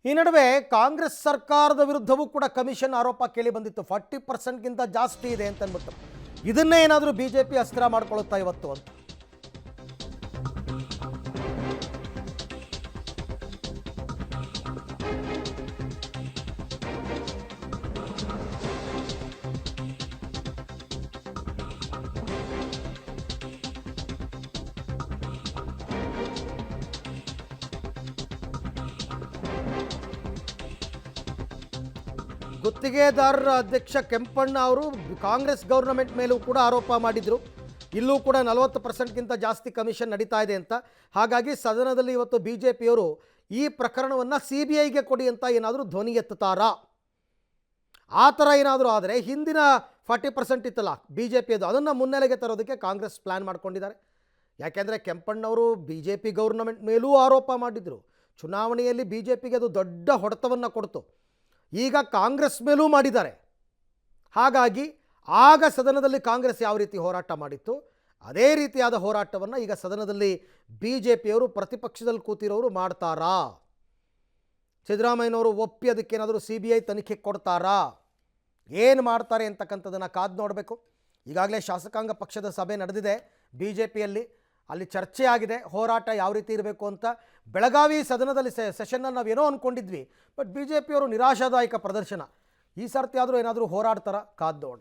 ಈ ನಡುವೆ ಕಾಂಗ್ರೆಸ್ ಸರ್ಕಾರದ ವಿರುದ್ಧವೂ ಕೂಡ ಕಮಿಷನ್ ಆರೋಪ ಕೇಳಿ ಬಂದಿತ್ತು. 40%ಗಿಂತ ಜಾಸ್ತಿ ಇದೆ ಅಂತ ಅಂದ್ಬಿಟ್ಟು ಇದನ್ನೇ ಏನಾದರೂ ಬಿಜೆಪಿ ಅಸ್ತ್ರ ಮಾಡ್ಕೊಳ್ಳುತ್ತಾ ಇವತ್ತು ಅಂತ. ಗುತ್ತಿಗೆದಾರರ ಅಧ್ಯಕ್ಷ ಕೆಂಪಣ್ಣ ಅವರು ಕಾಂಗ್ರೆಸ್ ಗೌರ್ನಮೆಂಟ್ ಮೇಲೂ ಕೂಡ ಆರೋಪ ಮಾಡಿದರು. ಇಲ್ಲೂ ಕೂಡ 40%ಗಿಂತ ಜಾಸ್ತಿ ಕಮಿಷನ್ ನಡೀತಾ ಇದೆ ಅಂತ. ಹಾಗಾಗಿ ಸದನದಲ್ಲಿ ಇವತ್ತು ಬಿಜೆಪಿಯವರು ಈ ಪ್ರಕರಣವನ್ನು CBIಗೆ ಕೊಡಿ ಅಂತ ಏನಾದರೂ ಧ್ವನಿ ಎತ್ತುತ್ತಾರಾ? ಆ ಥರ ಏನಾದರೂ ಆದರೆ ಹಿಂದಿನ 40% ಇತ್ತಲ್ಲ ಬಿಜೆಪಿಯದು, ಅದನ್ನು ಮುನ್ನೆಲೆಗೆ ತರೋದಕ್ಕೆ ಕಾಂಗ್ರೆಸ್ ಪ್ಲ್ಯಾನ್ ಮಾಡ್ಕೊಂಡಿದ್ದಾರೆ. ಯಾಕೆಂದರೆ ಕೆಂಪಣ್ಣವರು BJP ಗೌರ್ನಮೆಂಟ್ ಮೇಲೂ ಆರೋಪ ಮಾಡಿದರು. ಚುನಾವಣೆಯಲ್ಲಿ BJPಗೆ ಅದು ದೊಡ್ಡ ಹೊಡೆತವನ್ನು ಕೊಡ್ತು. ಈಗ ಕಾಂಗ್ರೆಸ್ ಮೇಲೂ ಮಾಡಿದ್ದಾರೆ. ಹಾಗಾಗಿ ಆಗ ಸದನದಲ್ಲಿ ಕಾಂಗ್ರೆಸ್ ಯಾವ ರೀತಿ ಹೋರಾಟ ಮಾಡಿತ್ತು, ಅದೇ ರೀತಿಯಾದ ಹೋರಾಟವನ್ನು ಈಗ ಸದನದಲ್ಲಿ BJPಯವರು ಪ್ರತಿಪಕ್ಷದಲ್ಲಿ ಕೂತಿರೋರು ಮಾಡ್ತಾರಾ? ಸಿದ್ದರಾಮಯ್ಯನವರು ಒಪ್ಪಿ ಅದಕ್ಕೇನಾದರೂ CBI ತನಿಖೆ ಕೊಡ್ತಾರಾ? ಏನು ಮಾಡ್ತಾರೆ ಅಂತಕ್ಕಂಥದ್ದನ್ನು ಕಾದು ನೋಡಬೇಕು. ಈಗಾಗಲೇ ಶಾಸಕಾಂಗ ಪಕ್ಷದ ಸಭೆ ನಡೆದಿದೆ BJPಯಲ್ಲಿ. ಅಲ್ಲಿ ಚರ್ಚೆ ಆಗಿದೆ ಹೋರಾಟ ಯಾವ ರೀತಿ ಇರಬೇಕು ಅಂತ. ಬೆಳಗಾವಿ ಸದನದಲ್ಲಿ ಸೆಷನ್ನ ನಾವು ಏನೋ ಅಂದ್ಕೊಂಡಿದ್ವಿ, ಬಟ್ BJPಯವರು ನಿರಾಶಾದಾಯಕ ಪ್ರದರ್ಶನ. ಈ ಸರ್ತಿ ಆದರೂ ಏನಾದರೂ ಹೋರಾಡ್ತಾರಾ? ಕಾದು ನೋಡೋಣ.